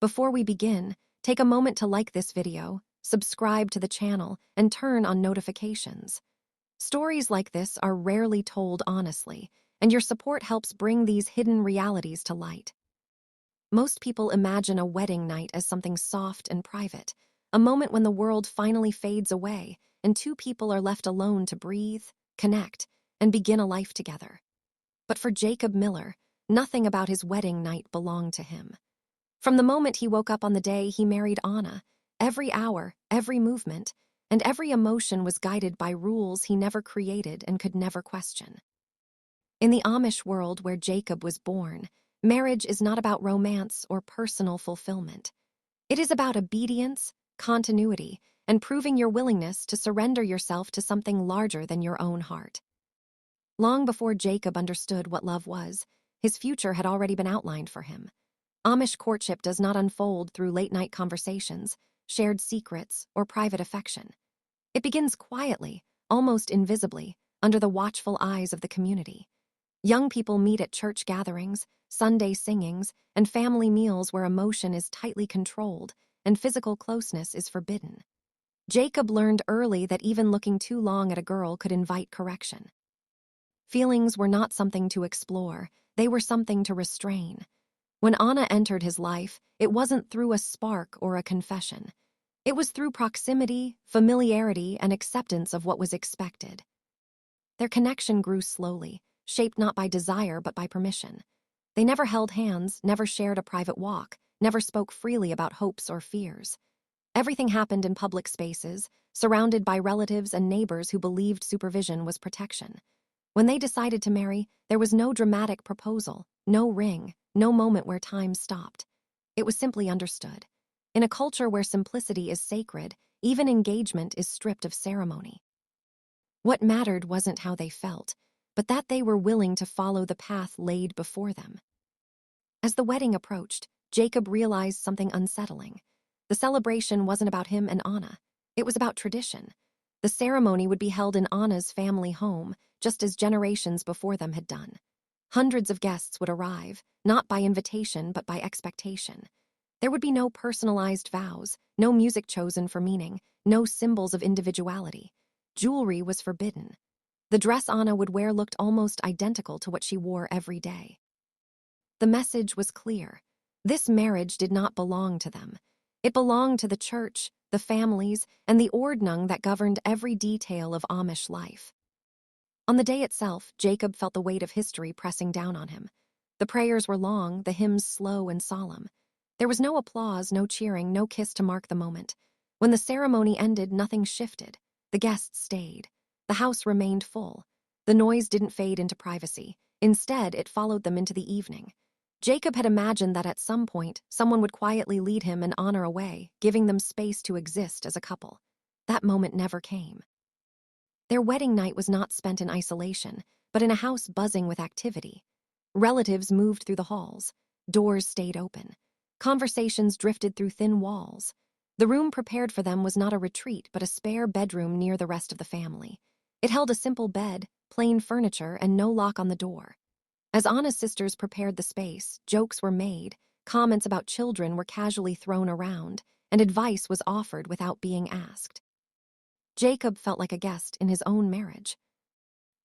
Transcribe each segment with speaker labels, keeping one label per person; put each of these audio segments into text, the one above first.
Speaker 1: Before we begin, take a moment to like this video, subscribe to the channel, and turn on notifications. Stories like this are rarely told honestly, and your support helps bring these hidden realities to light. Most people imagine a wedding night as something soft and private, a moment when the world finally fades away and two people are left alone to breathe, connect, and begin a life together. But for Jacob Miller, nothing about his wedding night belonged to him. From the moment he woke up on the day he married Anna, every hour, every movement, and every emotion was guided by rules he never created and could never question. In the Amish world where Jacob was born, marriage is not about romance or personal fulfillment. It is about obedience, continuity, and proving your willingness to surrender yourself to something larger than your own heart. Long before Jacob understood what love was, his future had already been outlined for him. Amish courtship does not unfold through late-night conversations, shared secrets, or private affection. It begins quietly, almost invisibly, under the watchful eyes of the community. Young people meet at church gatherings, Sunday singings, and family meals where emotion is tightly controlled and physical closeness is forbidden. Jacob learned early that even looking too long at a girl could invite correction. Feelings were not something to explore, they were something to restrain. When Anna entered his life, it wasn't through a spark or a confession. It was through proximity, familiarity, and acceptance of what was expected. Their connection grew slowly, shaped not by desire but by permission. They never held hands, never shared a private walk, never spoke freely about hopes or fears. Everything happened in public spaces, surrounded by relatives and neighbors who believed supervision was protection. When they decided to marry, there was no dramatic proposal, no ring, no moment where time stopped. It was simply understood. In a culture where simplicity is sacred, even engagement is stripped of ceremony. What mattered wasn't how they felt, but that they were willing to follow the path laid before them. As the wedding approached, Jacob realized something unsettling. The celebration wasn't about him and Anna. It was about tradition. The ceremony would be held in Anna's family home, just as generations before them had done. Hundreds of guests would arrive, not by invitation but by expectation. There would be no personalized vows, no music chosen for meaning, no symbols of individuality. Jewelry was forbidden. The dress Anna would wear looked almost identical to what she wore every day. The message was clear. This marriage did not belong to them. It belonged to the church, the families, and the ordnung that governed every detail of Amish life. On the day itself, Jacob felt the weight of history pressing down on him. The prayers were long, the hymns slow and solemn. There was no applause, no cheering, no kiss to mark the moment. When the ceremony ended, nothing shifted. The guests stayed. The house remained full. The noise didn't fade into privacy. Instead, it followed them into the evening. Jacob had imagined that at some point, someone would quietly lead him and Anna away, giving them space to exist as a couple. That moment never came. Their wedding night was not spent in isolation, but in a house buzzing with activity. Relatives moved through the halls. Doors stayed open. Conversations drifted through thin walls. The room prepared for them was not a retreat, but a spare bedroom near the rest of the family. It held a simple bed, plain furniture, and no lock on the door. As Anna's sisters prepared the space, jokes were made, comments about children were casually thrown around, and advice was offered without being asked. Jacob felt like a guest in his own marriage.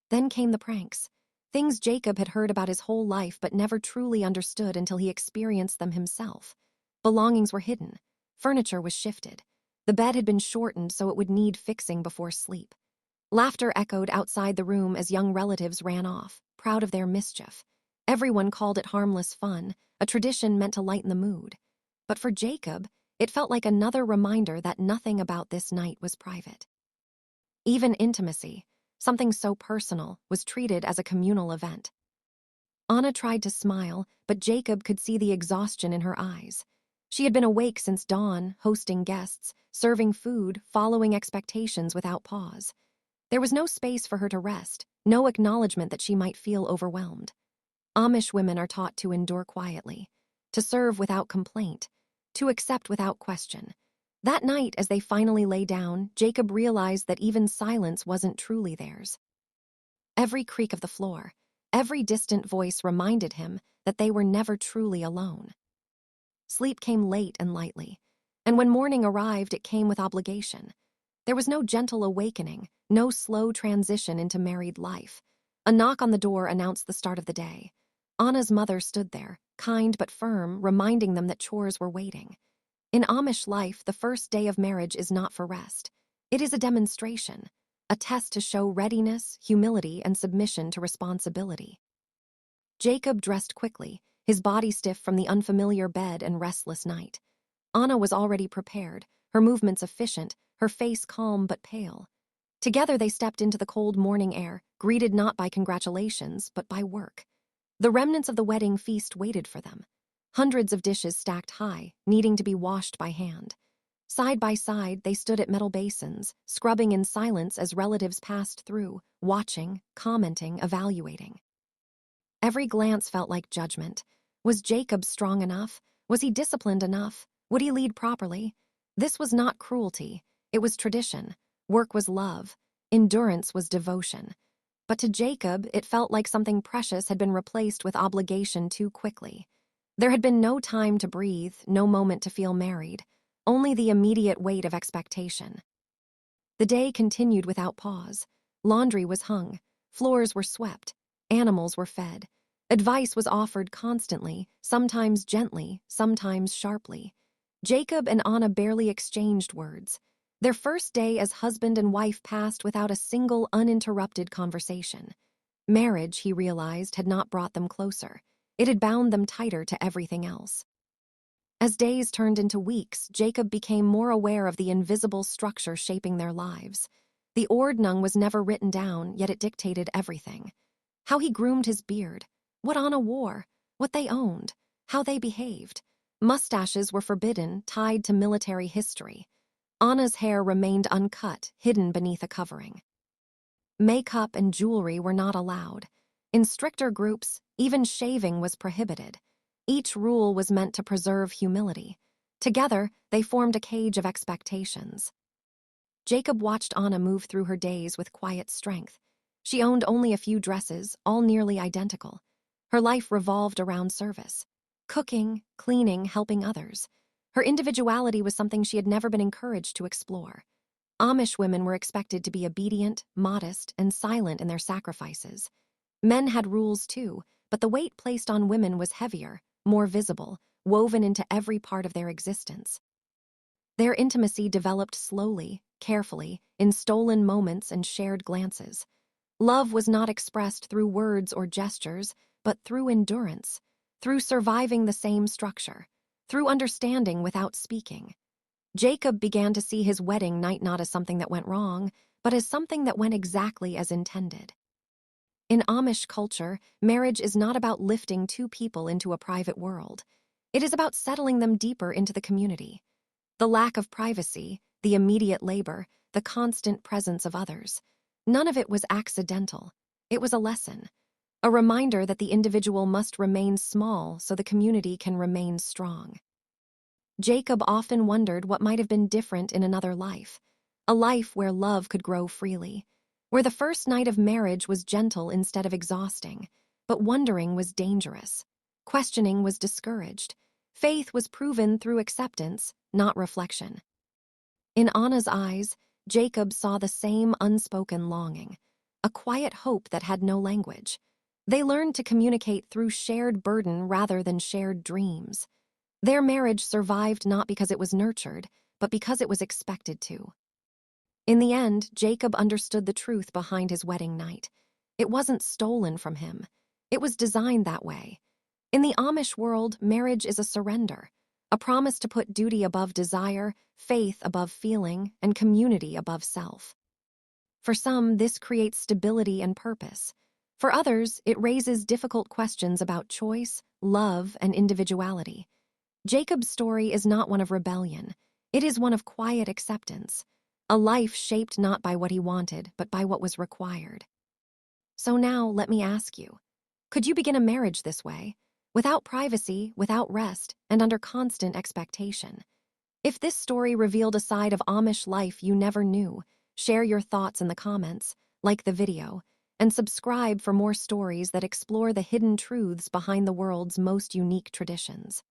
Speaker 1: Then came the pranks, things Jacob had heard about his whole life but never truly understood until he experienced them himself. Belongings were hidden. Furniture was shifted. The bed had been shortened so it would need fixing before sleep. Laughter echoed outside the room as young relatives ran off, proud of their mischief. Everyone called it harmless fun, a tradition meant to lighten the mood. But for Jacob, it felt like another reminder that nothing about this night was private. Even intimacy, something so personal, was treated as a communal event. Anna tried to smile, but Jacob could see the exhaustion in her eyes. She had been awake since dawn, hosting guests, serving food, following expectations without pause. There was no space for her to rest, no acknowledgement that she might feel overwhelmed. Amish women are taught to endure quietly, to serve without complaint, to accept without question. That night, as they finally lay down, Jacob realized that even silence wasn't truly theirs. Every creak of the floor, every distant voice reminded him that they were never truly alone. Sleep came late and lightly. And when morning arrived, it came with obligation. There was no gentle awakening, no slow transition into married life. A knock on the door announced the start of the day. Anna's mother stood there, kind but firm, reminding them that chores were waiting. In Amish life, the first day of marriage is not for rest. It is a demonstration, a test to show readiness, humility, and submission to responsibility. Jacob dressed quickly, his body stiff from the unfamiliar bed and restless night. Anna was already prepared, her movements efficient, her face calm but pale. Together they stepped into the cold morning air, greeted not by congratulations, but by work. The remnants of the wedding feast waited for them. Hundreds of dishes stacked high, needing to be washed by hand. Side by side, they stood at metal basins, scrubbing in silence as relatives passed through, watching, commenting, evaluating. Every glance felt like judgment. Was Jacob strong enough? Was he disciplined enough? Would he lead properly? This was not cruelty. It was tradition. Work was love. Endurance was devotion. But to Jacob, it felt like something precious had been replaced with obligation too quickly. There had been no time to breathe, no moment to feel married, only the immediate weight of expectation. The day continued without pause. Laundry was hung, floors were swept, animals were fed. Advice was offered constantly, sometimes gently, sometimes sharply. Jacob and Anna barely exchanged words. Their first day as husband and wife passed without a single uninterrupted conversation. Marriage, he realized, had not brought them closer. It had bound them tighter to everything else. As days turned into weeks, Jacob became more aware of the invisible structure shaping their lives. The Ordnung was never written down, yet it dictated everything. How he groomed his beard, what Anna wore, what they owned, how they behaved. Mustaches were forbidden, tied to military history. Anna's hair remained uncut, hidden beneath a covering. Makeup and jewelry were not allowed. In stricter groups, even shaving was prohibited. Each rule was meant to preserve humility. Together, they formed a cage of expectations. Jacob watched Anna move through her days with quiet strength. She owned only a few dresses, all nearly identical. Her life revolved around service. Cooking, cleaning, helping others. Her individuality was something she had never been encouraged to explore. Amish women were expected to be obedient, modest, and silent in their sacrifices. Men had rules too, but the weight placed on women was heavier, more visible, woven into every part of their existence. Their intimacy developed slowly, carefully, in stolen moments and shared glances. Love was not expressed through words or gestures, but through endurance, through surviving the same structure, through understanding without speaking. Jacob began to see his wedding night not as something that went wrong, but as something that went exactly as intended. In Amish culture, marriage is not about lifting two people into a private world. It is about settling them deeper into the community. The lack of privacy, the immediate labor, the constant presence of others. None of it was accidental. It was a lesson, a reminder that the individual must remain small so the community can remain strong. Jacob often wondered what might have been different in another life, a life where love could grow freely, where the first night of marriage was gentle instead of exhausting, but wondering was dangerous. Questioning was discouraged. Faith was proven through acceptance, not reflection. In Anna's eyes, Jacob saw the same unspoken longing, a quiet hope that had no language. They learned to communicate through shared burden rather than shared dreams. Their marriage survived not because it was nurtured, but because it was expected to. In the end, Jacob understood the truth behind his wedding night. It wasn't stolen from him. It was designed that way. In the Amish world, marriage is a surrender, a promise to put duty above desire, faith above feeling, and community above self. For some, this creates stability and purpose. For others, it raises difficult questions about choice, love, and individuality. Jacob's story is not one of rebellion. It is one of quiet acceptance, a life shaped not by what he wanted, but by what was required. So now, let me ask you, could you begin a marriage this way, without privacy, without rest, and under constant expectation? If this story revealed a side of Amish life you never knew, share your thoughts in the comments, like the video, and subscribe for more stories that explore the hidden truths behind the world's most unique traditions.